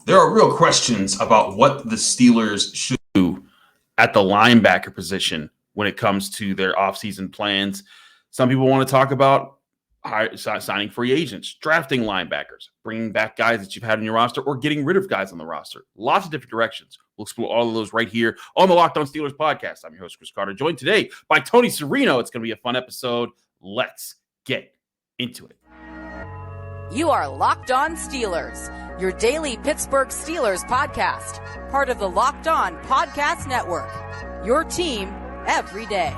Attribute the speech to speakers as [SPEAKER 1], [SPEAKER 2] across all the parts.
[SPEAKER 1] There are real questions about what the Steelers should do at the linebacker position when it comes to their offseason plans. Some people want to talk about signing free agents, drafting linebackers, bringing back guys that you've had in your roster, or getting rid of guys on the roster. Lots of different directions. We'll explore all of those right here on the Locked On Steelers podcast. I'm your host, Chris Carter, joined today by Tony Serino. It's going to be a fun episode. Let's get into it.
[SPEAKER 2] You are Locked On Steelers, your daily Pittsburgh Steelers podcast, part of the Locked On Podcast Network, your team every day.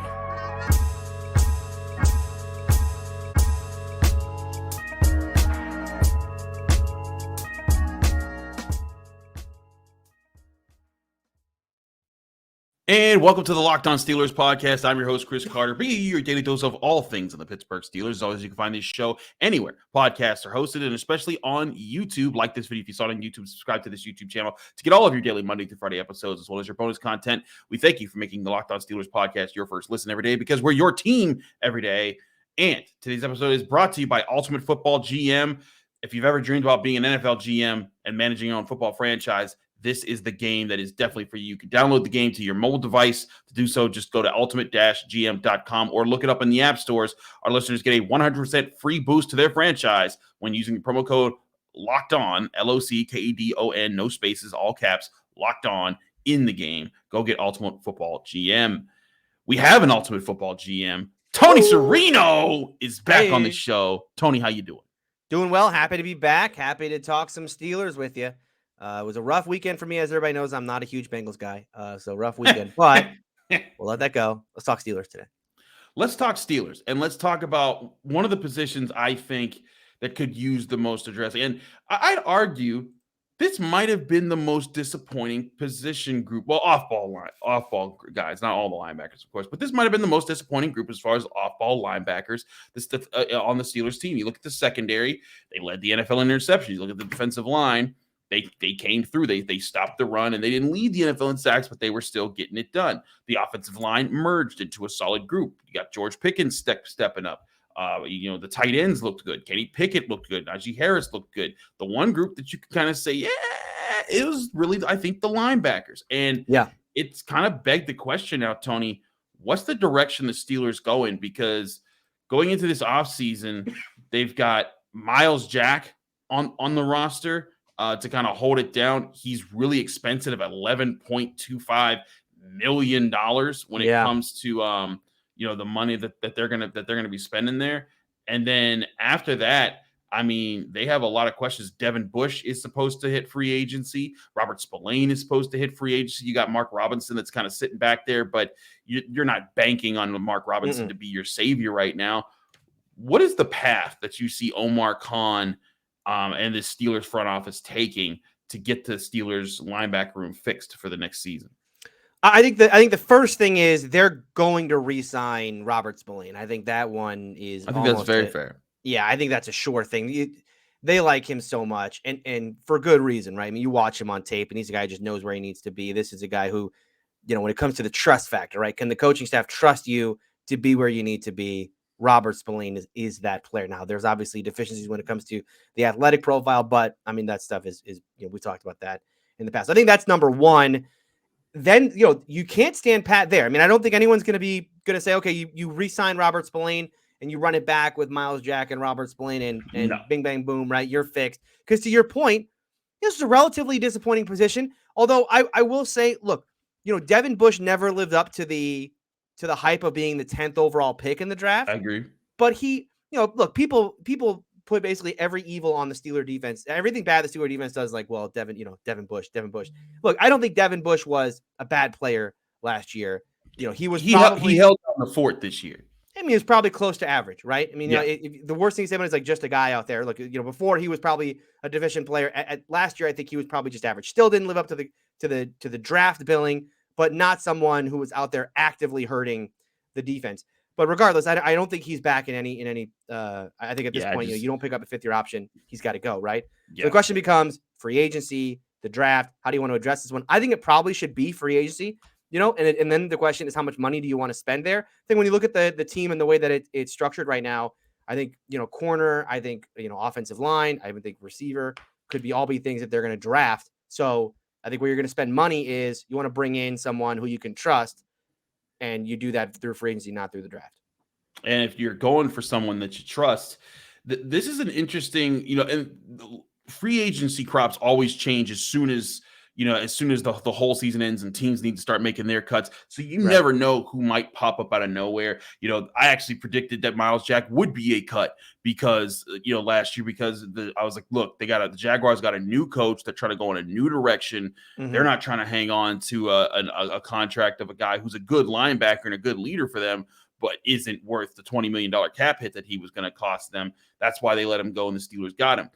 [SPEAKER 1] And welcome to the Locked On Steelers podcast. I'm your host, Chris Carter, bringing you your daily dose of all things in the Pittsburgh Steelers. As always, you can find this show anywhere podcasts are hosted, and especially on YouTube. Like this video if you saw it on YouTube. Subscribe to this YouTube channel to get all of your daily Monday through Friday episodes, as well as your bonus content. We thank you for making the Locked On Steelers podcast your first listen every day, because we're your team every day. And today's episode is brought to you by Ultimate Football GM. If you've ever dreamed about being an NFL GM and managing your own football franchise, this is the game that is definitely for you. You can download the game to your mobile device. To do so, just go to ultimate-gm.com or look it up in the app stores. Our listeners get a 100% free boost to their franchise when using the promo code LOCKEDON, LOCKEDON, no spaces, all caps, Locked On in the game. Go get Ultimate Football GM. We have an Ultimate Football GM. Tony Serino is back on the show. Tony, how you doing?
[SPEAKER 3] Doing well. Happy to be back. Happy to talk some Steelers with you. It was a rough weekend for me. As everybody knows, I'm not a huge Bengals guy. So rough weekend, but we'll let that go. Let's talk Steelers today.
[SPEAKER 1] Let's talk Steelers, and let's talk about one of the positions I think that could use the most addressing. And I'd argue this might have been the most disappointing position group. Well, off-ball guys, not all the linebackers, of course, but this might have been the most disappointing group as far as off-ball linebackers on the Steelers team. You look at the secondary; they led the NFL in interceptions. You look at the defensive line. They came through. They stopped the run, and they didn't lead the NFL in sacks, but they were still getting it done. The offensive line merged into a solid group. You got George Pickens stepping up. The tight ends looked good. Kenny Pickett looked good. Najee Harris looked good. The one group that you could kind of say, yeah, it was really, I think, the linebackers. And it's kind of begged the question now, Tony, what's the direction the Steelers going? Because going into this offseason, they've got Myles Jack on the roster. To kind of hold it down. He's really expensive at $11.25 million when it comes to the money that they're gonna be spending there. And then after that, I mean, they have a lot of questions. Devin Bush is supposed to hit free agency. Robert Spillane is supposed to hit free agency. You got Mark Robinson that's kind of sitting back there, but you're not banking on Mark Robinson to be your savior right now. What is the path that you see Omar Khan and the Steelers front office taking to get the Steelers linebacker room fixed for the next season?
[SPEAKER 3] I think the first thing is they're going to re-sign Robert Spillane. I think that one is.
[SPEAKER 1] I think that's very fair.
[SPEAKER 3] Yeah, I think that's a sure thing. They like him so much, and for good reason, right? I mean, you watch him on tape, and he's a guy who just knows where he needs to be. This is a guy who, when it comes to the trust factor, right? Can the coaching staff trust you to be where you need to be? Robert Spillane is that player. Now, there's obviously deficiencies when it comes to the athletic profile, but I mean, that stuff is we talked about that in the past. I think that's number one. Then, you can't stand pat there. I mean, I don't think anyone's going to say, okay, you re-sign Robert Spillane and you run it back with Myles Jack and Robert Spillane and bing, bang, boom, right? You're fixed. Because to your point, this is a relatively disappointing position. Although I will say, look, Devin Bush never lived up to the hype of being the 10th overall pick in the draft.
[SPEAKER 1] I agree.
[SPEAKER 3] But he, look, people put basically every evil on the Steeler defense. Everything bad the Steeler defense does, like, well, Devin Bush. Look, I don't think Devin Bush was a bad player last year. He
[SPEAKER 1] held down the fort this year.
[SPEAKER 3] I mean, he was probably close to average, right? I mean, the worst thing to say about it is like just a guy out there. Look, before he was probably a deficient player. At last year, I think he was probably just average. Still didn't live up to the draft billing, but not someone who was out there actively hurting the defense. But regardless, I don't think he's back in any. I think at this point, you don't pick up a fifth-year option. He's got to go, right? Yeah. So the question becomes free agency, the draft. How do you want to address this one? I think it probably should be free agency. And then the question is, how much money do you want to spend there? I think when you look at the team and the way that it's structured right now, I think, corner, I think, offensive line, I even think receiver could all be things that they're going to draft So I think where you're going to spend money is you want to bring in someone who you can trust, and you do that through free agency, not through the draft.
[SPEAKER 1] And if you're going for someone that you trust, this is an interesting, and free agency crops always change as soon as the whole season ends and teams need to start making their cuts. So you never know who might pop up out of nowhere. I actually predicted that Myles Jack would be a cut because, last year, because I was like, look, the Jaguars got a new coach. They're trying to go in a new direction.
[SPEAKER 3] Mm-hmm.
[SPEAKER 1] They're not trying to hang on to a contract of a guy who's a good linebacker and a good leader for them, but isn't worth the $20 million cap hit that he was going to cost them. That's why they let him go and the Steelers got him.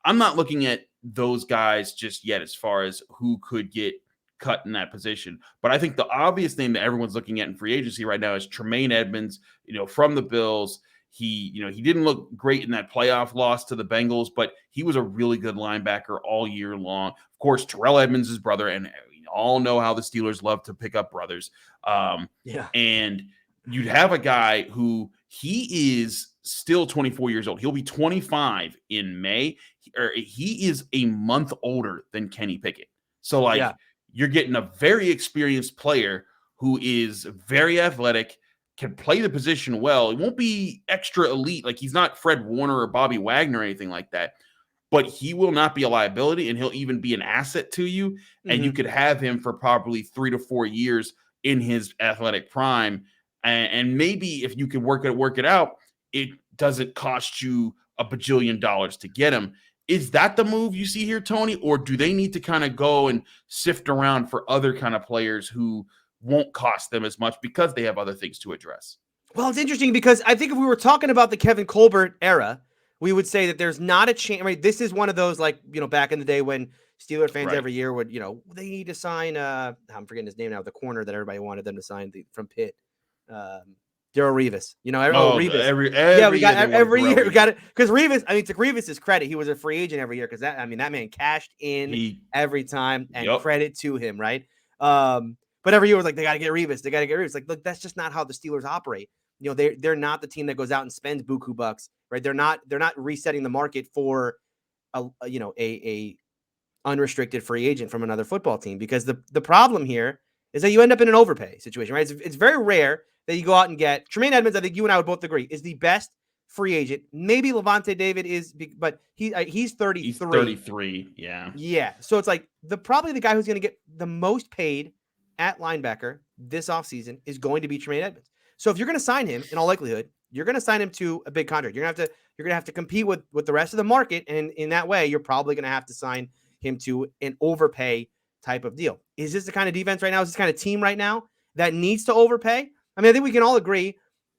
[SPEAKER 1] I'm not looking at those guys just yet as far as who could get cut in that position. But I think the obvious name that everyone's looking at in free agency right now is Tremaine Edmunds, from the Bills. He didn't look great in that playoff loss to the Bengals, but he was a really good linebacker all year long. Of course, Terrell Edmunds' his brother, and we all know how the Steelers love to pick up brothers. And you'd have a guy who he is still 24 years old. He'll be 25 in May. He is a month older than Kenny Pickett. So, you're getting a very experienced player who is very athletic, can play the position well. He won't be extra elite. Like, he's not Fred Warner or Bobby Wagner or anything like that. But he will not be a liability, and he'll even be an asset to you. Mm-hmm. And you could have him for probably 3 to 4 years in his athletic prime. And maybe if you can work it out, it doesn't cost you $1 bajillion to get him. Is that the move you see here, Tony? Or do they need to kind of go and sift around for other kind of players who won't cost them as much because they have other things to address?
[SPEAKER 3] Well, it's interesting because I think if we were talking about the Kevin Colbert era, we would say that there's not a chance. I mean, this is one of those, back in the day when Steeler fans every year would, they need to sign, I'm forgetting his name now, the corner that everybody wanted them to sign from Pitt. Darrell Revis, Revis. We got every year. We got it because Revis. I mean, to Revis's credit, he was a free agent every year because that man cashed in every time, and credit to him, right? But every year was like they got to get Revis. They got to get Revis. Like, look, that's just not how the Steelers operate. They're not the team that goes out and spends buku bucks, right? They're not resetting the market for a unrestricted free agent from another football team, because the problem here is that you end up in an overpay situation, right? It's very rare that you go out and get Tremaine Edmunds. I think you and I would both agree is the best free agent. Maybe Levante David is, but he's 33.
[SPEAKER 1] He's 33. Yeah.
[SPEAKER 3] Yeah. So it's like probably the guy who's going to get the most paid at linebacker this offseason is going to be Tremaine Edmunds. So if you're going to sign him, in all likelihood, you're going to sign him to a big contract. You're going to have to compete with the rest of the market, and in that way, you're probably going to have to sign him to an overpay type of deal. Is this the kind of defense right now? Is this the kind of team right now that needs to overpay? I mean, I think we can all agree,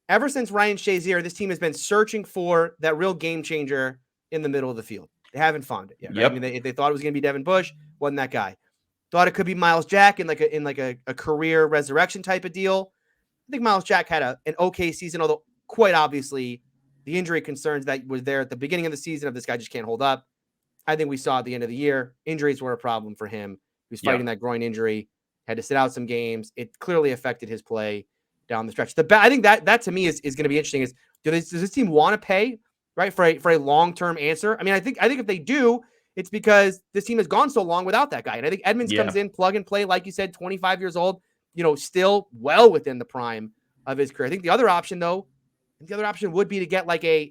[SPEAKER 3] ever since Ryan Shazier, this team has been searching for that real game changer in the middle of the field. They haven't found it yet. Right?
[SPEAKER 1] Yep.
[SPEAKER 3] I mean, they thought it was going to be Devin Bush, wasn't that guy. Thought it could be Myles Jack in a career resurrection type of deal. I think Myles Jack had an okay season, although quite obviously the injury concerns that were there at the beginning of the season of this guy just can't hold up. I think we saw at the end of the year, injuries were a problem for him. He was fighting that groin injury, had to sit out some games. It clearly affected his play down the stretch. I think that to me is going to be interesting. Is does this team want to pay, right, for a long-term answer? I mean, I think if they do, it's because this team has gone so long without that guy. And I think Edmunds comes in, plug and play, like you said, 25 years old, still well within the prime of his career. I think the other option would be to get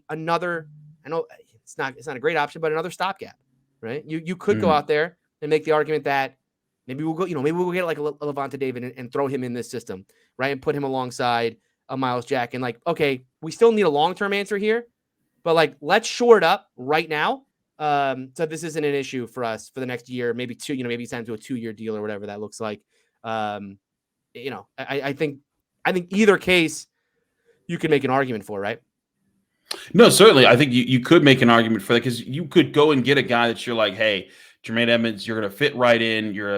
[SPEAKER 3] another, I know it's not a great option, but another stopgap, right? You could go out there and make the argument that maybe we'll get like a Levante David and throw him in this system, right? And put him alongside a Myles Jack. And okay, we still need a long-term answer here, but let's shore it up right now. So this isn't an issue for us for the next year, maybe two, maybe it's time to a 2-year deal or whatever that looks like. I think either case you could make an argument for, right?
[SPEAKER 1] No, certainly. I think you could make an argument for that, because you could go and get a guy that you're like, hey, Tremaine Edmunds, you're going to fit right in. You're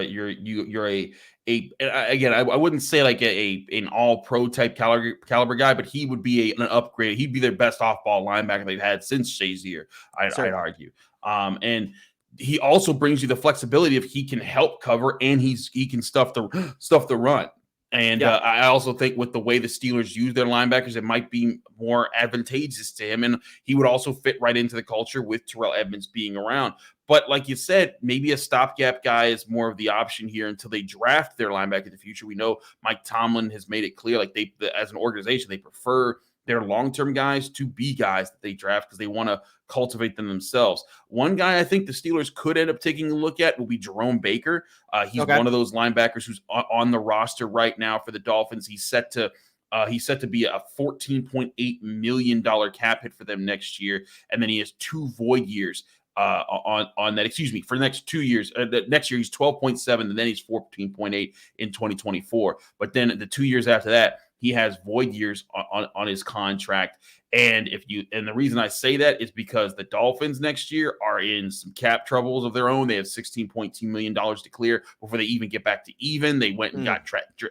[SPEAKER 1] again, I wouldn't say like an all-pro type caliber guy, but he would be an upgrade. He'd be their best off-ball linebacker they've had since Shazier, I'd argue. And he also brings you the flexibility if he can help cover and he can stuff the run. And I also think with the way the Steelers use their linebackers, it might be more advantageous to him. And he would also fit right into the culture with Terrell Edmunds being around. But like you said, maybe a stopgap guy is more of the option here until they draft their linebacker in the future. We know Mike Tomlin has made it clear, like as an organization, they prefer their long-term guys to be guys that they draft because they want to cultivate them themselves. One guy I think the Steelers could end up taking a look at will be Jerome Baker. He's one of those linebackers who's on the roster right now for the Dolphins. He's set to be a $14.8 million cap hit for them next year, and then he has 2 void years on that. Excuse me, for the next 2 years. Next year he's 12.7, and then he's 14.8 in 2024. But then the 2 years after that, he has void years on his contract. And the reason I say that is because the Dolphins next year are in some cap troubles of their own. They have $16.2 million to clear before they even get back to even. They went and got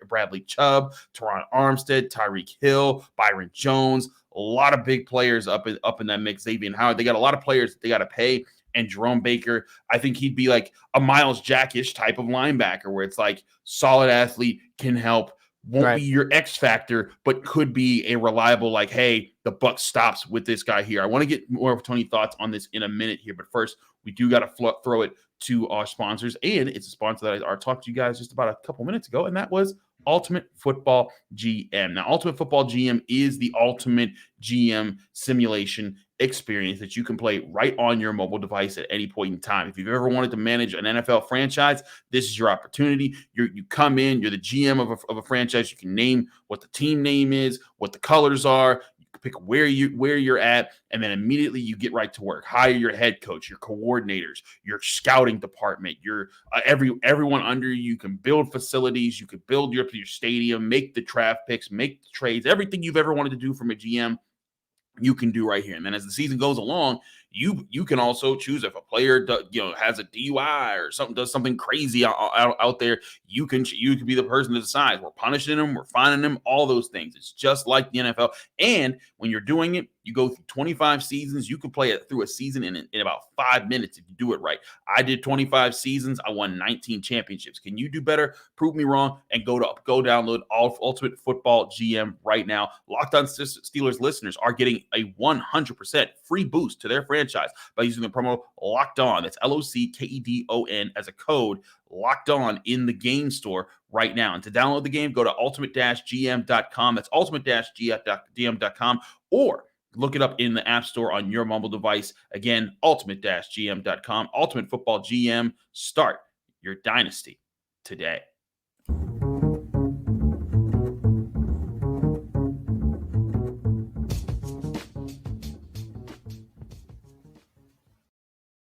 [SPEAKER 1] Bradley Chubb, Teron Armstead, Tyreek Hill, Byron Jones, a lot of big players up in that mix. Xavier Howard. They got a lot of players that they got to pay. And Jerome Baker, I think he'd be like a Myles Jack-ish type of linebacker where it's like solid athlete, can help, won't be your X factor, but could be a reliable, like, hey, the buck stops with this guy here. I want to get more of Tony's thoughts on this in a minute here, but first, we do got to throw it to our sponsors, and it's a sponsor that I talked to you guys just about a couple minutes ago, and that was Ultimate Football GM. Now, Ultimate Football GM is the ultimate GM simulation experience that you can play right on your mobile device at any point in time. If you've ever wanted to manage an NFL franchise, this is your opportunity. You come in, you're the GM of a franchise. You can name what the team name is, what the colors are. You can pick where you're at, and then immediately you get right to work. Hire your head coach, your coordinators, your scouting department, your everyone under you. You can build facilities. You can build your stadium, make the draft picks, make the trades, everything you've ever wanted to do from a GM. You can do right here. And then as the season goes along, you can also choose if a player has a DUI or does something crazy out there. You can be the person that decides we're punishing them, we're fining them, all those things. It's just like the NFL. And when you're doing it, you go through 25 seasons. You can play it through a season in about 5 minutes if you do it right. I did 25 seasons. I won 19 championships. Can you do better? Prove me wrong and go download Ultimate Football GM right now. Locked On Steelers listeners are getting a 100% free boost to their franchise by using the promo Locked On. That's LOCKEDON as a code Locked On in the game store right now. And to download the game, go to ultimate-gm.com. That's ultimate-gm.com, or look it up in the App Store on your mobile device. Again, ultimate-gm.com. Ultimate Football GM. Start your dynasty today.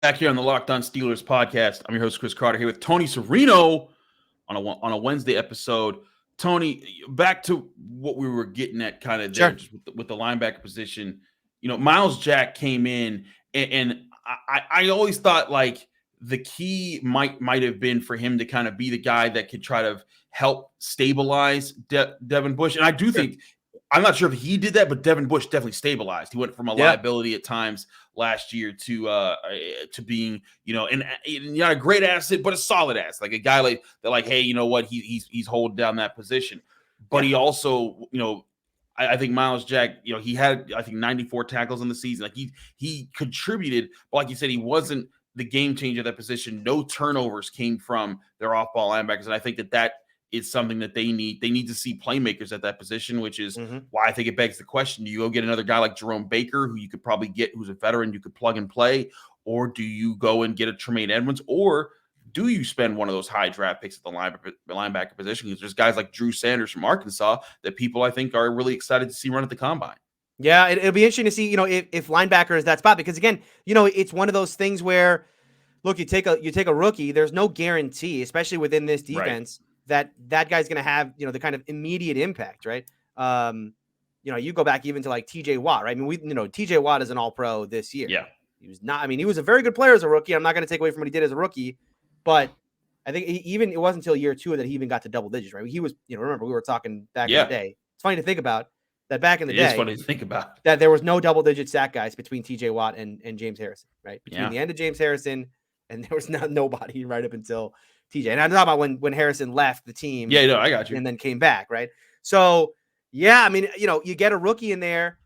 [SPEAKER 1] Back here on the Locked On Steelers podcast, I'm your host, Chris Carter, here with Tony Serino on a Wednesday episode. Tony, back to what we were getting at kind of there, just with the linebacker position. Myles Jack came in, and I always thought like the key might have been for him to kind of be the guy that could try to help stabilize Devin Bush. And I do think, I'm not sure if he did that, but Devin Bush definitely stabilized. He went from a liability at times last year to being, and not a great asset, but a solid asset, like a guy like that. Like, hey, you know what? He's holding down that position, but he also, I think Myles Jack, he had 94 tackles in the season. Like he contributed, but like you said, he wasn't the game changer of that position. No turnovers came from their off-ball linebackers, and I think that is something that they need. They need to see playmakers at that position, which is why I think it begs the question: do you go get another guy like Jerome Baker, who you could probably get, who's a veteran, you could plug and play, or do you go and get a Tremaine Edmunds, or do you spend one of those high draft picks at the linebacker position? Because there's guys like Drew Sanders from Arkansas that people I think are really excited to see run at the combine.
[SPEAKER 3] Yeah, it'll be interesting to see, if linebacker is that spot, because again, it's one of those things where, look, you take a rookie, there's no guarantee, especially within this defense, that guy's going to have, the kind of immediate impact, right? You go back even to like TJ Watt, right? I mean, TJ Watt is an all-pro this year.
[SPEAKER 1] Yeah.
[SPEAKER 3] He was a very good player as a rookie. I'm not going to take away from what he did as a rookie, but I think it wasn't until year 2 that he even got to double digits, right? He was, remember we were talking back in the day. It's funny to think about that back in the day.
[SPEAKER 1] It's funny to think about
[SPEAKER 3] that there was no double-digit sack guys between TJ Watt and James Harrison, right? Between the end of James Harrison and there was nobody right up until TJ. And I'm talking about when Harrison left the team.
[SPEAKER 1] Yeah, no, I got you.
[SPEAKER 3] And then came back, right? So, yeah, I mean, you get a rookie in there.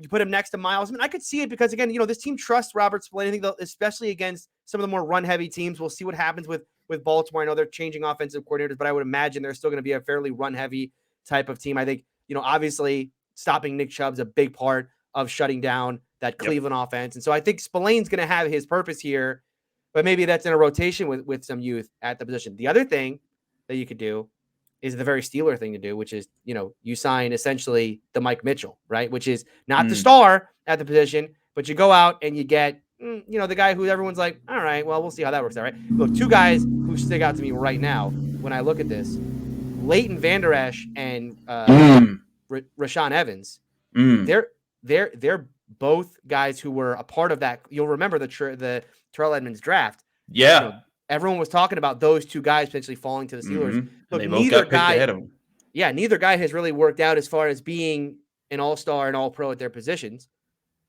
[SPEAKER 3] You put him next to Myles. I mean, I could see it because, again, this team trusts Robert Spillane. I think especially against some of the more run-heavy teams. We'll see what happens with Baltimore. I know they're changing offensive coordinators, but I would imagine they're still going to be a fairly run-heavy type of team. I think, obviously stopping Nick Chubb's a big part of shutting down that Cleveland offense. And so I think Spillane's going to have his purpose here, but maybe that's in a rotation with some youth at the position. The other thing that you could do is the very Steeler thing to do, which is, you sign essentially the Mike Mitchell, right? Which is not the star at the position, but you go out and you get, the guy who everyone's like, all right, well, we'll see how that works out, right? Look, two guys who stick out to me right now when I look at this, Leighton Vander Esch and Rashaan Evans, they're both guys who were a part of that. You'll remember the Terrell Edmunds draft.
[SPEAKER 1] Yeah.
[SPEAKER 3] Everyone was talking about those two guys potentially falling to the Steelers. Look,
[SPEAKER 1] neither guy
[SPEAKER 3] has really worked out as far as being an all-star and all-pro at their positions.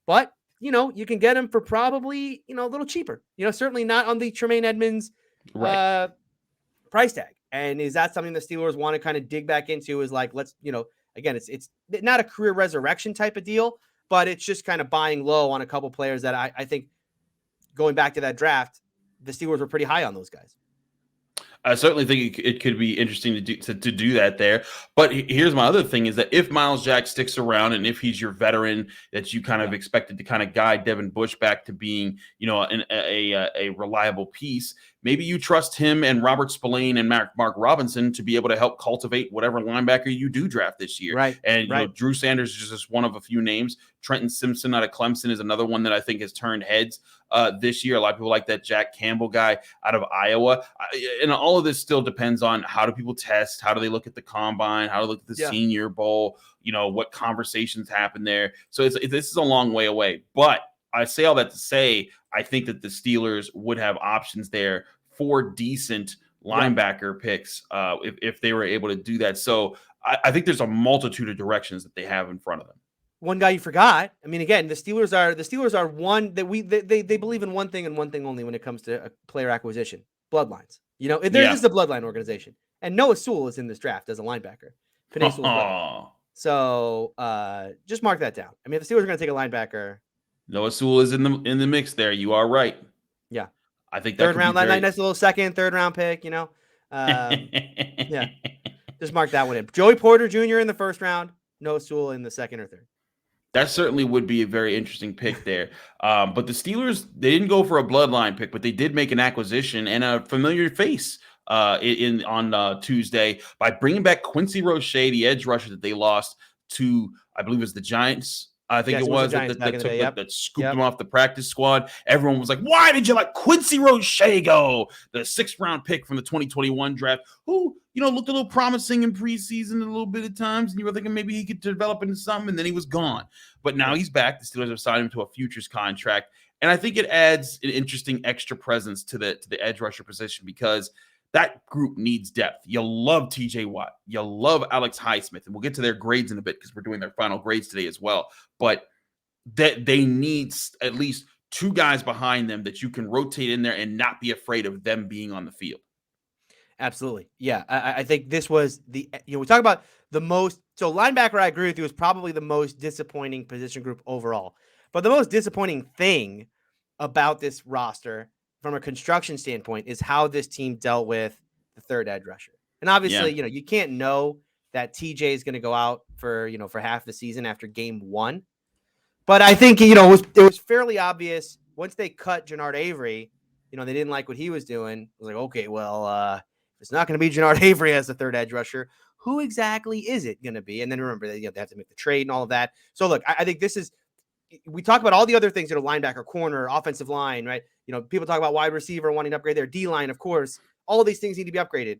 [SPEAKER 3] But, you can get them for probably, a little cheaper. Certainly not on the Tremaine Edmunds price tag. And is that something the Steelers want to kind of dig back into? Is like, let's, again, it's not a career resurrection type of deal, but it's just kind of buying low on a couple players that I think going back to that draft, the Steelers were pretty high on those guys.
[SPEAKER 1] I certainly think it could be interesting to do that there. But here's my other thing is that if Myles Jack sticks around and if he's your veteran that you kind of expected to kind of guide Devin Bush back to being, a reliable piece, maybe you trust him and Robert Spillane and Mark Robinson to be able to help cultivate whatever linebacker you do draft this year.
[SPEAKER 3] Right.
[SPEAKER 1] And Drew Sanders is just one of a few names. Trenton Simpson out of Clemson is another one that I think has turned heads this year. A lot of people like that Jack Campbell guy out of Iowa. And all of this still depends on how do people test? How do they look at the combine? How do they look at the Senior Bowl? What conversations happen there? So this is a long way away. But I say all that to say, I think that the Steelers would have options there for decent linebacker picks if they were able to do that. So I think there's a multitude of directions that they have in front of them.
[SPEAKER 3] One guy you forgot. I mean, again, the Steelers are one that they believe in one thing and one thing only when it comes to player acquisition: bloodlines. This is a bloodline organization, and Noah Sewell is in this draft as a linebacker. So just mark that down. I mean, if the Steelers are going to take a linebacker,
[SPEAKER 1] Noah Sewell is in the mix there. You are right.
[SPEAKER 3] Yeah,
[SPEAKER 1] I think that
[SPEAKER 3] third round, nice little third round pick. Just mark that one in. Joey Porter Jr. in the first round, Noah Sewell in the second or third.
[SPEAKER 1] That certainly would be a very interesting pick there. But the Steelers, they didn't go for a bloodline pick, but they did make an acquisition and a familiar face on Tuesday by bringing back Quincy Roche, the edge rusher that they lost to, I believe it was the Giants. I think it was that scooped him off the practice squad. Everyone was like, why did you let Quincy Roche go? The 6th round pick from the 2021 draft, who, looked a little promising in preseason a little bit at times. And you were thinking maybe he could develop into something, and then he was gone. But now he's back. The Steelers have signed him to a futures contract. And I think it adds an interesting extra presence to the edge rusher position because that group needs depth. You love TJ Watt. You love Alex Highsmith. And we'll get to their grades in a bit because we're doing their final grades today as well. But that they need at least 2 guys behind them that you can rotate in there and not be afraid of them being on the field.
[SPEAKER 3] Absolutely. Yeah. I think this was we talk about the most. So linebacker, I agree with you, is probably the most disappointing position group overall. But the most disappointing thing about this roster from a construction standpoint is how this team dealt with the third edge rusher. And obviously, you can't know that TJ is going to go out for half the season after game 1. But I think, it was fairly obvious once they cut Jannard Avery, they didn't like what he was doing. It was like, okay, well, it's not going to be Jannard Avery as the third edge rusher. Who exactly is it going to be? And then remember that they have to make the trade and all of that. So look, I think this is, we talk about all the other things, linebacker, corner, offensive line, right? People talk about wide receiver wanting to upgrade their D-line, of course. All of these things need to be upgraded.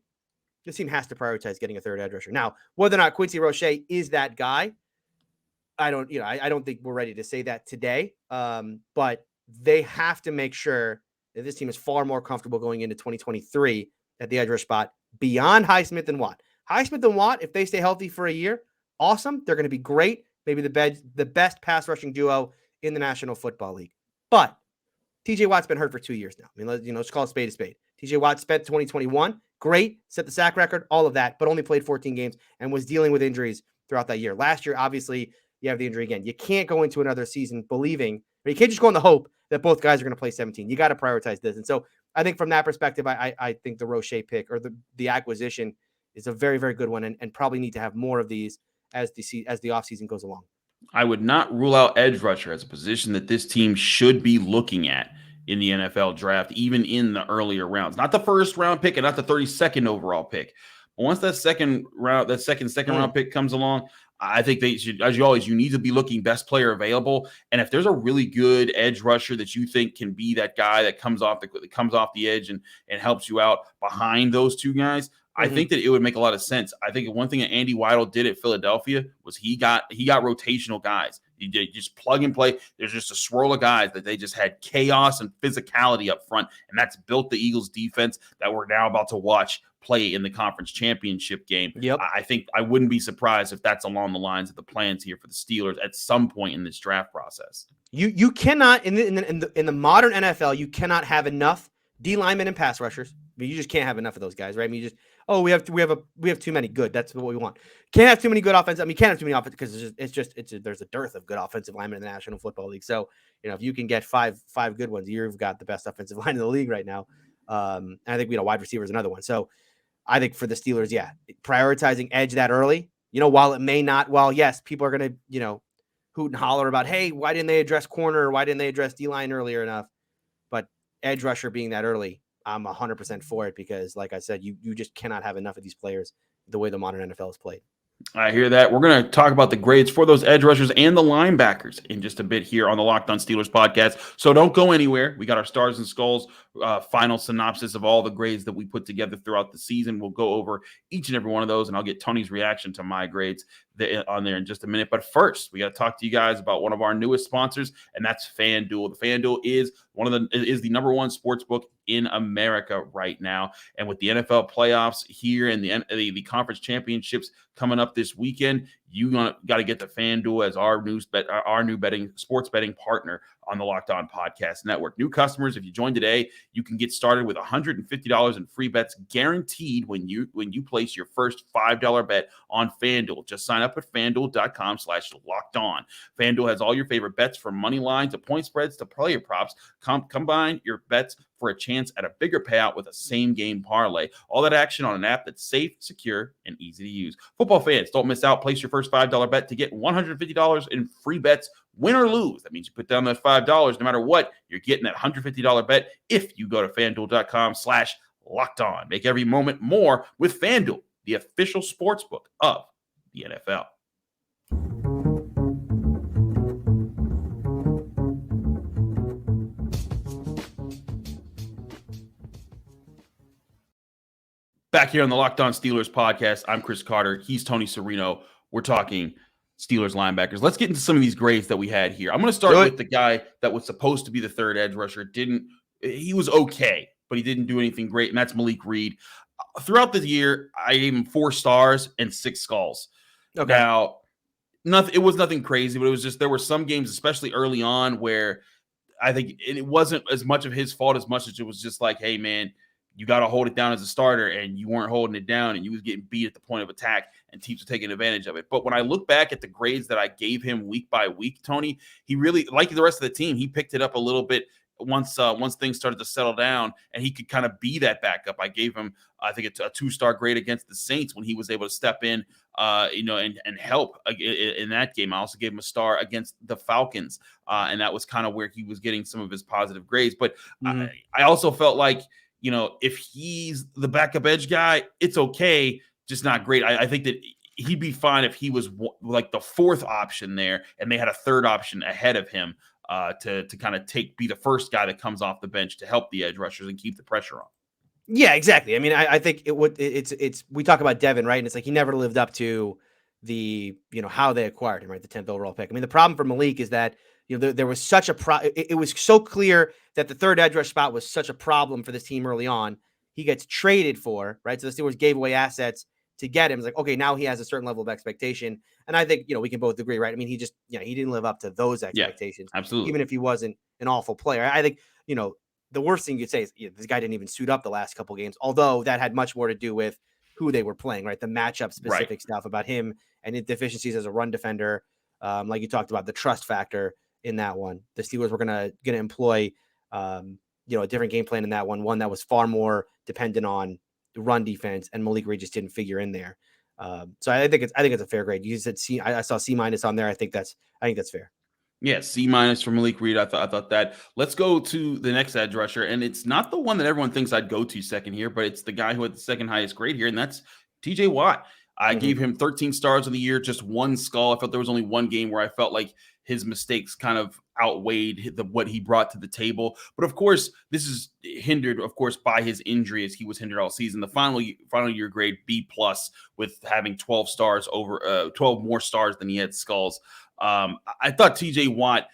[SPEAKER 3] This team has to prioritize getting a third edge rusher. Now, whether or not Quincy Roche is that guy, I don't think we're ready to say that today. But they have to make sure that this team is far more comfortable going into 2023 at the edge rush spot beyond Highsmith and Watt. Highsmith and Watt, if they stay healthy for a year, awesome. They're going to be great. Maybe the best pass rushing duo in the National Football League. But TJ Watt's been hurt for 2 years now. I mean, let's call a spade a spade. TJ Watt spent 2021. Great. Set the sack record, all of that, but only played 14 games and was dealing with injuries throughout that year. Last year, obviously, you have the injury again. You can't go into another season believing, or you can't just go on the hope that both guys are going to play 17. You got to prioritize this. And so I think from that perspective, I think the Roche pick or the acquisition is a very, very good one, and probably need to have more of these as the offseason goes along.
[SPEAKER 1] I would not rule out edge rusher as a position that this team should be looking at in the NFL draft, even in the earlier rounds. Not the first round pick and not the 32nd overall pick. But once that second round pick comes along, I think they should, as you always, you need to be looking best player available. And if there's a really good edge rusher that you think can be that guy that comes off the edge and helps you out behind those two guys, I think that it would make a lot of sense. I think one thing that Andy Weidl did at Philadelphia was he got rotational guys. He did just plug and play. There's just a swirl of guys that they just had chaos and physicality up front, and that's built the Eagles defense that we're now about to watch play in the conference championship game.
[SPEAKER 3] Yep.
[SPEAKER 1] I think I wouldn't be surprised if that's along the lines of the plans here for the Steelers at some point in this draft process.
[SPEAKER 3] You cannot in the modern NFL, you cannot have enough D linemen and pass rushers. But you just can't have enough of those guys, right? I mean, you just we have too many good. That's what we want. Can't have too many good offensive. I mean, can't have too many offensive because there's a dearth of good offensive linemen in the National Football League. So if you can get five good ones, you've got the best offensive line in the league right now. And I think wide receiver is another one. So I think for the Steelers, prioritizing edge that early. While it may not. While yes, people are gonna hoot and holler about, hey, why didn't they address corner? Why didn't they address D line earlier enough? But edge rusher being that early, I'm 100% for it because, like I said, you just cannot have enough of these players the way the modern NFL is played.
[SPEAKER 1] I hear that. We're going to talk about the grades for those edge rushers and the linebackers in just a bit here on the Locked On Steelers podcast. So don't go anywhere. We got our Stars and Skulls final synopsis of all the grades that we put together throughout the season. We'll go over each and every one of those, and I'll get Tony's reaction to my grades on there in just a minute. But first, we got to talk to you guys about one of our newest sponsors, and that's FanDuel. The FanDuel is the number one sports book in America right now. And with the NFL playoffs here and the conference championships coming up this weekend, you got to get the FanDuel as our new sports betting partner on the Locked On Podcast Network. New customers, if you join today, you can get started with $150 in free bets guaranteed when you place your first $5 bet on FanDuel. Just sign up at FanDuel.com/LockedOn. FanDuel has all your favorite bets from money line to point spreads to player props. Combine your bets for a chance at a bigger payout with a same-game parlay. All that action on an app that's safe, secure, and easy to use. Football fans, don't miss out. Place your first $5 bet to get $150 in free bets, win or lose. That means you put down that $5. No matter what, you're getting that $150 bet if you go to FanDuel.com/LockedOn. Make every moment more with FanDuel, the official sportsbook of the NFL. Back here on the Locked On Steelers podcast, I'm Chris Carter. He's Tony Serino. We're talking Steelers linebackers. Let's get into some of these grades that we had here. I'm going to start with the guy that was supposed to be the third edge rusher. He was okay, but he didn't do anything great, and that's Malik Reed. Throughout the year, I gave him 4 stars and 6 skulls. Okay. Now, it was nothing crazy, but it was just there were some games, especially early on, where I think it wasn't as much of his fault as much as it was just like, hey, man, you got to hold it down as a starter, and you weren't holding it down, and you was getting beat at the point of attack, and teams were taking advantage of it. But when I look back at the grades that I gave him week by week, Tony, he really, like the rest of the team, he picked it up a little bit once things started to settle down, and he could kind of be that backup. I gave him, I think, a 2-star grade against the Saints when he was able to step in, and help in that game. I also gave him a star against the Falcons, and that was kind of where he was getting some of his positive grades. But I also felt like, if he's the backup edge guy, it's okay, just not great. I think that he'd be fine if he was like the 4th option there and they had a 3rd option ahead of him to kind of be the first guy that comes off the bench to help the edge rushers and keep the pressure on. Yeah,
[SPEAKER 3] exactly. I mean, I think it's we talk about Devin, right? And it's like he never lived up to the, how they acquired him, right? The 10th overall pick. I mean, the problem for Malik is that, there was such it was so clear that the third edge rush spot was such a problem for this team early on. He gets traded for, right? So the Steelers gave away assets to get him. It's like, okay, now he has a certain level of expectation. And I think, we can both agree, right? I mean, he just, he didn't live up to those expectations.
[SPEAKER 1] Yeah, absolutely.
[SPEAKER 3] Even if he wasn't an awful player. I think, the worst thing you'd say is this guy didn't even suit up the last couple games, although that had much more to do with who they were playing, right? The matchup specific stuff about him and his deficiencies as a run defender. Like you talked about the trust factor in that one. The Steelers were gonna employ a different game plan in that one that was far more dependent on the run defense, and Malik Reed just didn't figure in there. So I think it's a fair grade. You said C. I saw C- on there. I think that's fair.
[SPEAKER 1] Yeah, C- for Malik Reed. I thought that. Let's go to the next edge rusher, and it's not the one that everyone thinks I'd go to second here, but it's the guy who had the second highest grade here, and that's TJ Watt. I gave him 13 stars of the year, just one skull. I felt there was only one game where I felt like his mistakes kind of outweighed what he brought to the table. But of course, this is hindered, of course, by his injury, as he was hindered all season. The final year grade B+ with having 12 stars over 12 more stars than he had skulls. I thought TJ Watt,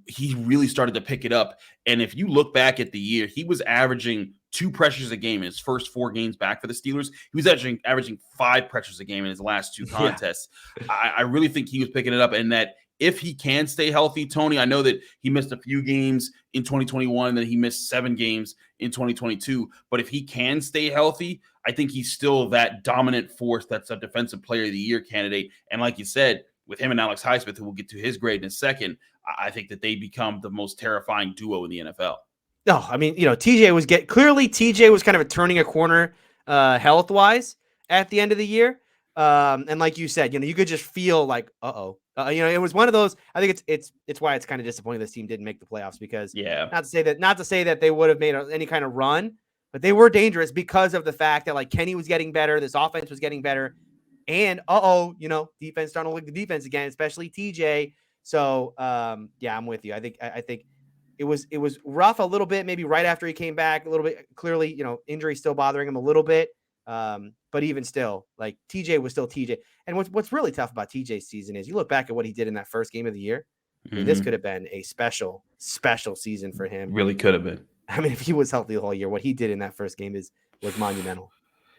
[SPEAKER 1] he really started to pick it up. And if you look back at the year, he was averaging 2 pressures a game in his first 4 games back for the Steelers. He was actually averaging 5 pressures a game in his last 2 contests. Yeah. I really think he was picking it up, and that if he can stay healthy, Tony, I know that he missed a few games in 2021, and then he missed 7 games in 2022. But if he can stay healthy, I think he's still that dominant force that's a defensive player of the year candidate. And like you said, with him and Alex Highsmith, who we'll get to his grade in a second, I think that they become the most terrifying duo in the NFL.
[SPEAKER 3] No, I mean, TJ was kind of turning a corner health wise at the end of the year. And like you said, you could just feel like, it was one of those. I think it's why it's kind of disappointing this team didn't make the playoffs, because not to say that they would have made any kind of run, but they were dangerous because of the fact that like Kenny was getting better, this offense was getting better, and defense starting to look the defense again, especially TJ. So I'm with you. I think it was rough a little bit, maybe right after he came back a little bit. Clearly, injury still bothering him a little bit. But even still, like TJ was still TJ. And what's really tough about TJ's season is you look back at what he did in that first game of the year. I mean, this could have been a special season for him.
[SPEAKER 1] Really could have been.
[SPEAKER 3] I mean, if he was healthy the whole year, what he did in that first game was monumental.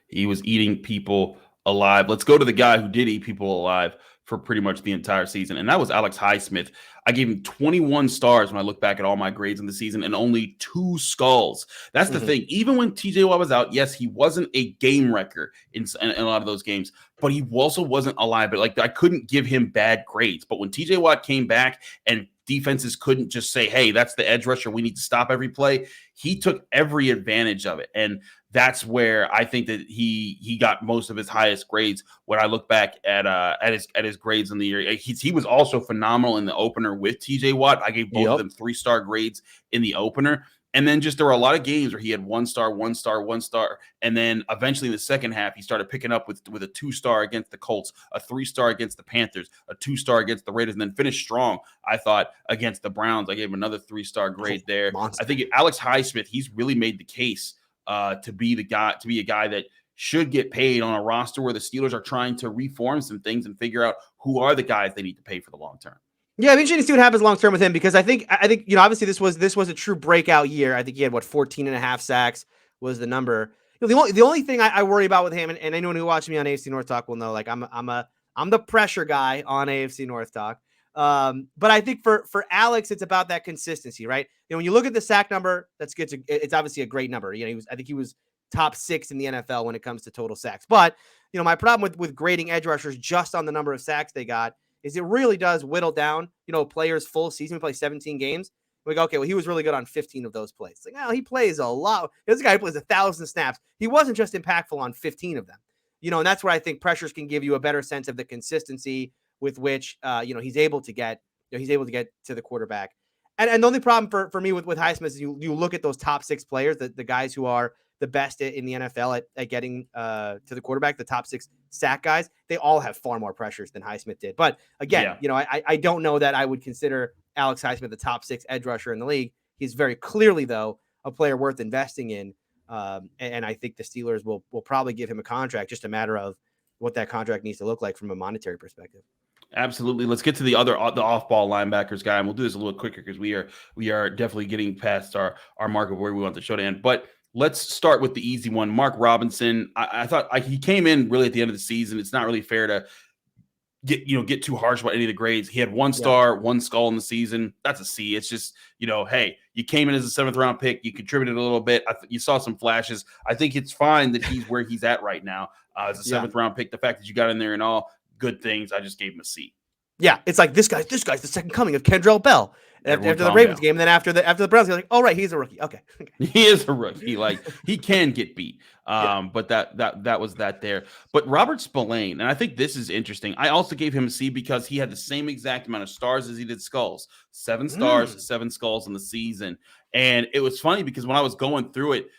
[SPEAKER 1] He was eating people alive. Let's go to the guy who did eat people alive for pretty much the entire season, and that was Alex Highsmith. I gave him 21 stars when I look back at all my grades in the season, and only 2 skulls. That's the thing. Even when TJ Watt was out, yes, he wasn't a game wrecker in a lot of those games, but he also wasn't alive. But like, I couldn't give him bad grades. But when TJ Watt came back and defenses couldn't just say, hey, that's the edge rusher, we need to stop every play, he took every advantage of it. And that's where I think that he got most of his highest grades when I look back at his grades in the year. He was also phenomenal in the opener with TJ Watt. I gave both of them 3-star grades in the opener. And then just there were a lot of games where he had 1 star, 1 star, 1 star. And then eventually in the second half, he started picking up with a 2-star against the Colts, a 3-star against the Panthers, a 2-star against the Raiders, and then finished strong, I thought, against the Browns. I gave him another 3-star grade there. Monster. I think Alex Highsmith, he's really made the case to be a guy that should get paid on a roster where the Steelers are trying to reform some things and figure out who are the guys they need to pay for the long term.
[SPEAKER 3] Yeah, I'm interested to see what happens long term with him, because I think obviously this was a true breakout year. I think he had 14.5 sacks was the number. The only thing I worry about with him, and anyone who watched me on AFC North Talk will know, like I'm the pressure guy on AFC North Talk. But I think for Alex, it's about that consistency, right? When you look at the sack number, that's good. It's obviously a great number. I think he was top 6 in the NFL when it comes to total sacks. But my problem with grading edge rushers just on the number of sacks they got is it really does whittle down, players' full season. We play 17 games. We go, okay, well, he was really good on 15 of those plays. Like, he plays a lot. This guy plays 1,000 snaps. He wasn't just impactful on 15 of them. And that's where I think pressures can give you a better sense of the consistency with which, he's able to get to the quarterback. And the only problem for me with Highsmith is you look at those top 6 players, the guys who are the best in the NFL at getting to the quarterback, the top 6 sack guys, they all have far more pressures than Highsmith did. But again, I don't know that I would consider Alex Highsmith the top 6 edge rusher in the league. He's very clearly, though, a player worth investing in. And I think the Steelers will probably give him a contract, just a matter of what that contract needs to look like from a monetary perspective.
[SPEAKER 1] Absolutely. Let's get to the off-ball linebackers guy, and we'll do this a little quicker because we are definitely getting past our mark of where we want the show to end. But let's start with the easy one. Mark Robinson. I thought he came in really at the end of the season. It's not really fair to get too harsh about any of the grades. He had 1 star, 1 skull in the season. That's a C. It's just, hey, you came in as a 7th round pick. You contributed a little bit. You saw some flashes. I think it's fine that he's where he's at right now as a 7th round pick. The fact that you got in there and all good things, I just gave him a C.
[SPEAKER 3] Yeah, it's like this guy's the second coming of Kendrell Bell after the Ravens game, and then after the Browns, you're like, oh right, he's a rookie. Okay.
[SPEAKER 1] He is a rookie. Like he can get beat. But that was that there. But Robert Spillane, and I think this is interesting. I also gave him a C because he had the same exact amount of stars as he did skulls. 7 stars, 7 skulls in the season. And it was funny because when I was going through it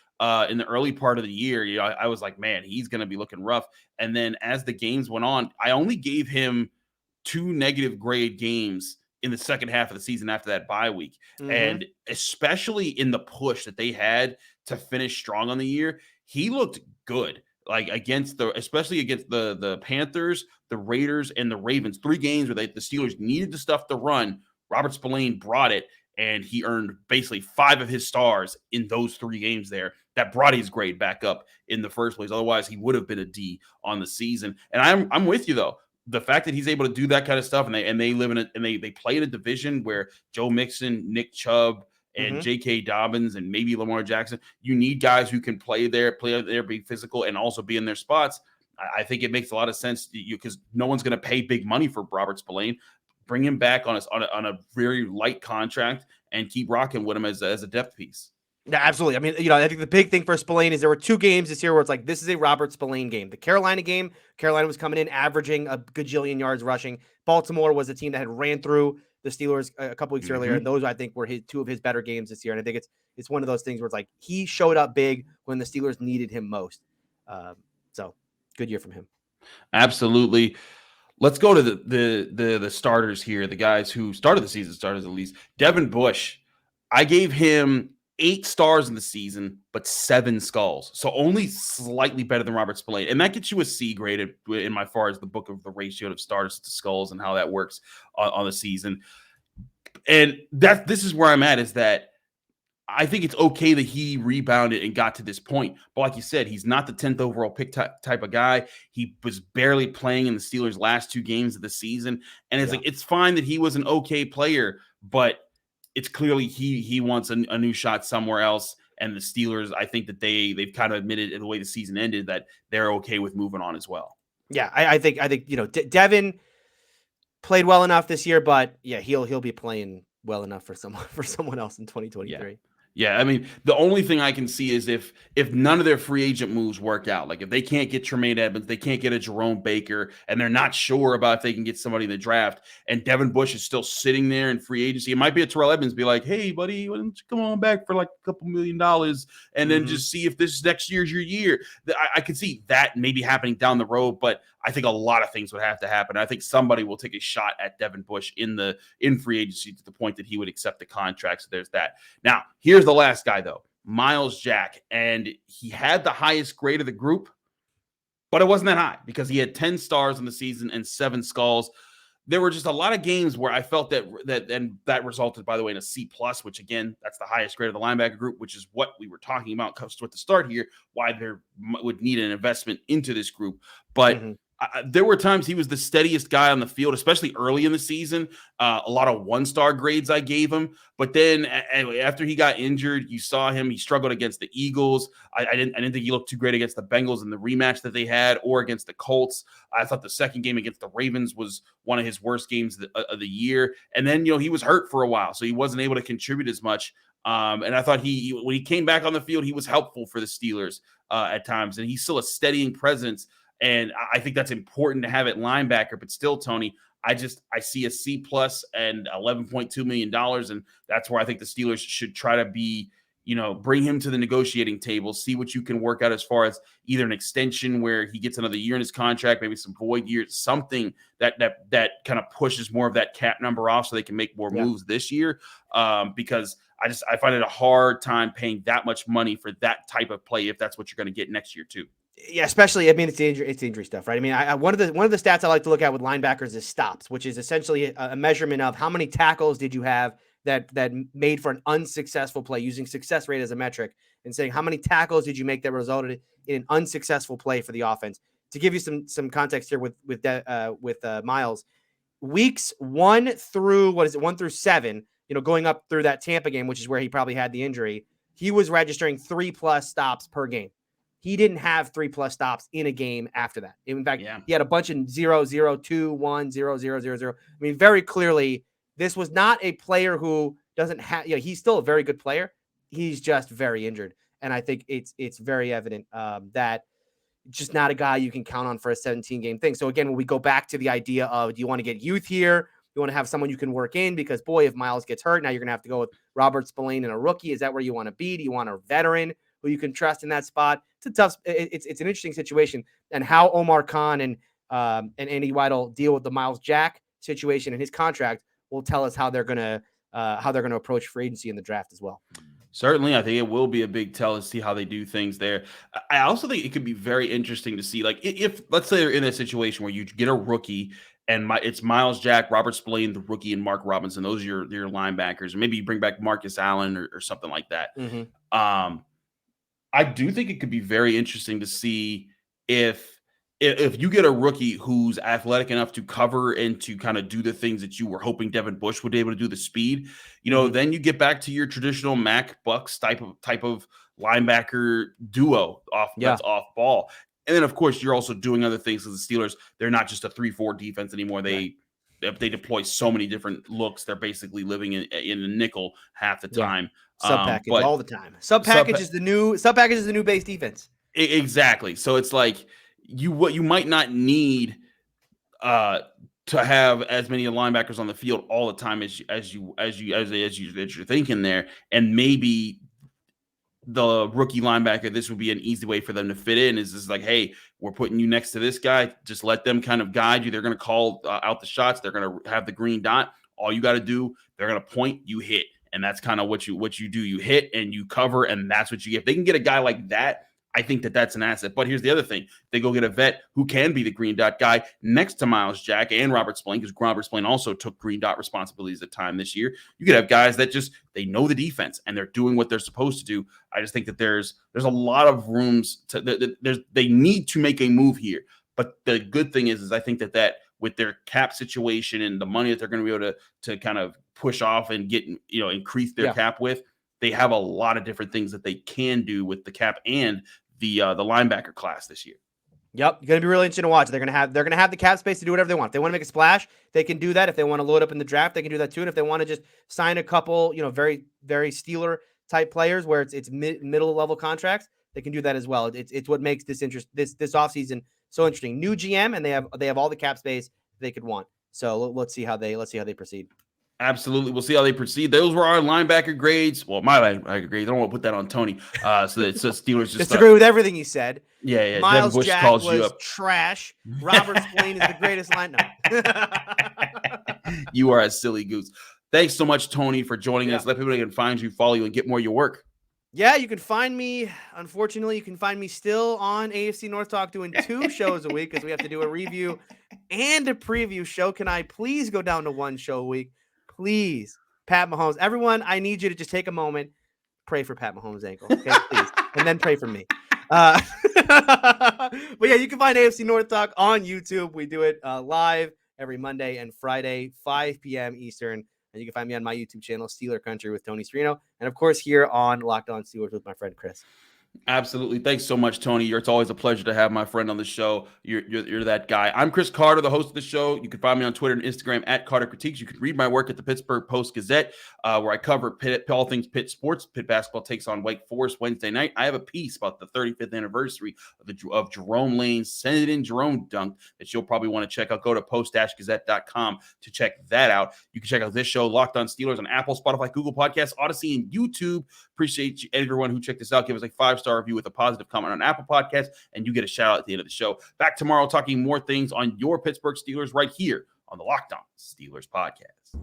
[SPEAKER 1] in the early part of the year, I was like, man, he's going to be looking rough. And then as the games went on, I only gave him 2 negative grade games in the second half of the season after that bye week. And especially in the push that they had to finish strong on the year, he looked good. Like especially against the Panthers, the Raiders, and the Ravens. 3 games where the Steelers needed the stuff to run. Robert Spillane brought it, and he earned basically 5 of his stars in those 3 games there. That brought his grade back up in the first place. Otherwise, he would have been a D on the season. And I'm with you though. The fact that he's able to do that kind of stuff, and they live in it, and they play in a division where Joe Mixon, Nick Chubb, and J.K. Dobbins, and maybe Lamar Jackson, you need guys who can play there, be physical, and also be in their spots. I think it makes a lot of sense to you because no one's going to pay big money for Robert Spillane. Bring him back on a very light contract and keep rocking with him as a depth piece.
[SPEAKER 3] Yeah, absolutely. I mean, I think the big thing for Spillane is there were 2 games this year where it's like, this is a Robert Spillane game. The Carolina game, Carolina was coming in averaging a gajillion yards rushing. Baltimore was a team that had ran through the Steelers a couple weeks earlier. And those, I think, were 2 of his better games this year. And I think it's one of those things where it's like, he showed up big when the Steelers needed him most. So good year from him.
[SPEAKER 1] Absolutely. Let's go to the starters here. The guys who started the season, starters at least. Devin Bush, I gave him 8 stars in the season, but 7 skulls. So only slightly better than Robert Spillane. And that gets you a C graded in my far as the book of the ratio of stars to skulls and how that works on the season. And this is where I'm at, is that I think it's okay that he rebounded and got to this point. But like you said, he's not the 10th overall pick type of guy. He was barely playing in the Steelers' last 2 games of the season. And it's like, it's fine that he was an okay player, but it's clearly he wants a new shot somewhere else. And the Steelers, I think that they've kind of admitted in the way the season ended that they're okay with moving on as well. Yeah,
[SPEAKER 3] I think Devin played well enough this year, but yeah, he'll be playing well enough for someone else in 2023.
[SPEAKER 1] Yeah, I mean, the only thing I can see is if none of their free agent moves work out, like if they can't get Tremaine Edmunds, they can't get a Jerome Baker, and they're not sure about if they can get somebody in the draft, and Devin Bush is still sitting there in free agency, it might be a Terrell Edmunds be like, hey, buddy, why don't you come on back for like a couple $1 million and then just see if this next year's your year. I could see that maybe happening down the road, but I think a lot of things would have to happen. I think somebody will take a shot at Devin Bush in free agency to the point that he would accept the contract. So there's that. Now, here's the last guy, though, Myles Jack. And he had the highest grade of the group, but it wasn't that high because he had 10 stars in the season and 7 skulls. There were just a lot of games where I felt that resulted, by the way, in a C+, which, again, that's the highest grade of the linebacker group, which is what we were talking about at the start here, why there would need an investment into this group. But there were times he was the steadiest guy on the field, especially early in the season. A lot of 1-star grades I gave him. But then after he got injured, you saw him. He struggled against the Eagles. I didn't think he looked too great against the Bengals in the rematch that they had or against the Colts. I thought the second game against the Ravens was one of his worst games of the year. And then, he was hurt for a while, so he wasn't able to contribute as much. And I thought when he came back on the field, he was helpful for the Steelers at times. And he's still a steadying presence. And I think that's important to have at linebacker. But still, Tony, I see a C+ and $11.2 million. And that's where I think the Steelers should try to be, bring him to the negotiating table, see what you can work out as far as either an extension where he gets another year in his contract, maybe some void years, something that kind of pushes more of that cap number off so they can make more moves this year. Because I find it a hard time paying that much money for that type of play if that's what you're going to get next year too.
[SPEAKER 3] Yeah, especially, I mean, it's injury stuff, right? I mean, one of the stats I like to look at with linebackers is stops, which is essentially a measurement of how many tackles did you have that made for an unsuccessful play, using success rate as a metric, and saying how many tackles did you make that resulted in an unsuccessful play for the offense. To give you some context here with Myles, weeks 1 through 7, going up through that Tampa game, which is where he probably had the injury, he was registering 3+ stops per game. he didn't have 3+ stops in a game after that. In fact,
[SPEAKER 1] Yeah.
[SPEAKER 3] he had a bunch of 0, 0, 2, 1, 0, 0, 0, 0. I mean, very clearly, this was not a player who doesn't have, he's still a very good player. He's just very injured. And I think it's very evident that just not a guy you can count on for a 17-game thing. So again, when we go back to the idea of, do you want to get youth here? You want to have someone you can work in, because boy, if Myles gets hurt, now you're going to have to go with Robert Spillane and a rookie. Is that where you want to be? Do you want a veteran who you can trust in that spot? It's an interesting situation, and how Omar Khan and Andy Weidel deal with the Myles Jack situation and his contract will tell us how they're going to approach free agency in the draft as well.
[SPEAKER 1] Certainly, I think it will be a big tell to see how they do things there. I also think it could be very interesting to see, like, if let's say they're in a situation where you get a rookie and it's Myles Jack, Robert Spillane, the rookie, and Mark Robinson. Those are your linebackers. Maybe you bring back Marcus Allen or something like that.
[SPEAKER 3] Mm-hmm.
[SPEAKER 1] I do think it could be very interesting to see if you get a rookie who's athletic enough to cover and to kind of do the things that you were hoping Devin Bush would be able to do, the speed, then you get back to your traditional Mac Bucks type of linebacker duo that's off ball. And then, of course, you're also doing other things as the Steelers. They're not just a 3-4 defense anymore. They deploy so many different looks. They're basically living in a nickel half the time.
[SPEAKER 3] Sub package all the time. Sub package is the new base defense.
[SPEAKER 1] Exactly. So it's like you might not need to have as many linebackers on the field all the time as you're thinking there, and maybe the rookie linebacker, this would be an easy way for them to fit in. Is this like, hey, we're putting you next to this guy. Just let them kind of guide you. They're going to call out the shots. They're going to have the green dot. All you got to do, they're going to point, you hit. And that's kind of what you do. You hit and you cover, and that's what you get. If they can get a guy like that, I think that's an asset. But here's the other thing. They go get a vet who can be the green dot guy next to Myles Jack and Robert Spillane, because Robert Spillane also took green dot responsibilities at the time this year. You could have guys that they know the defense and they're doing what they're supposed to do. I just think that there's a lot of rooms they need to make a move here. But the good thing is I think that with their cap situation and the money that they're going to be able to kind of push off and get, increase their cap with, they have a lot of different things that they can do with the cap and the linebacker class this year.
[SPEAKER 3] Yep, going to be really interesting to watch. They're going to have the cap space to do whatever they want. If they want to make a splash, they can do that. If they want to load up in the draft, they can do that too. And if they want to just sign a couple, very, very Steeler type players where it's middle level contracts, they can do that as well. It's what makes this offseason so interesting. New GM, and they have all the cap space they could want. So let's see how they proceed.
[SPEAKER 1] Absolutely. We'll see how they proceed. Those were our linebacker grades. Well, my linebacker grades. I don't want to put that on Tony. So that Steelers just
[SPEAKER 3] disagree with everything you said.
[SPEAKER 1] Yeah.
[SPEAKER 3] Myles
[SPEAKER 1] Bush
[SPEAKER 3] Jack
[SPEAKER 1] calls
[SPEAKER 3] was
[SPEAKER 1] you up.
[SPEAKER 3] Trash. Robert Spillane is the greatest line. No.
[SPEAKER 1] You are a silly goose. Thanks so much, Tony, for joining us. Let people can find you, follow you, and get more of your work.
[SPEAKER 3] Yeah, you can find me. Unfortunately, you can find me still on AFC North Talk doing 2 shows a week because we have to do a review and a preview show. Can I please go down to 1 show a week? Please, Pat Mahomes. Everyone, I need you to just take a moment, pray for Pat Mahomes' ankle, okay, please, and then pray for me. But yeah, you can find AFC North Talk on YouTube. We do it live every Monday and Friday, 5 p.m. Eastern. And you can find me on my YouTube channel, Steeler Country with Tony Serino. And of course, here on Locked On Steelers with my friend Chris.
[SPEAKER 1] Absolutely. Thanks so much, Tony. It's always a pleasure to have my friend on the show. You're that guy. I'm Chris Carter, the host of the show. You can find me on Twitter and Instagram at Carter Critiques. You can read my work at the Pittsburgh Post-Gazette, where I cover all things Pitt sports. Pitt basketball takes on Wake Forest Wednesday night. I have a piece about the 35th anniversary of Jerome Lane's Send It In Jerome dunk that you'll probably want to check out. Go to post-gazette.com to check that out. You can check out this show, Locked On Steelers, on Apple, Spotify, Google Podcasts, Odyssey, and YouTube. Appreciate everyone who checked this out. Give us a 5-star review with a positive comment on Apple Podcasts, and you get a shout out at the end of the show. Back tomorrow talking more things on your Pittsburgh Steelers right here on the Locked On Steelers podcast.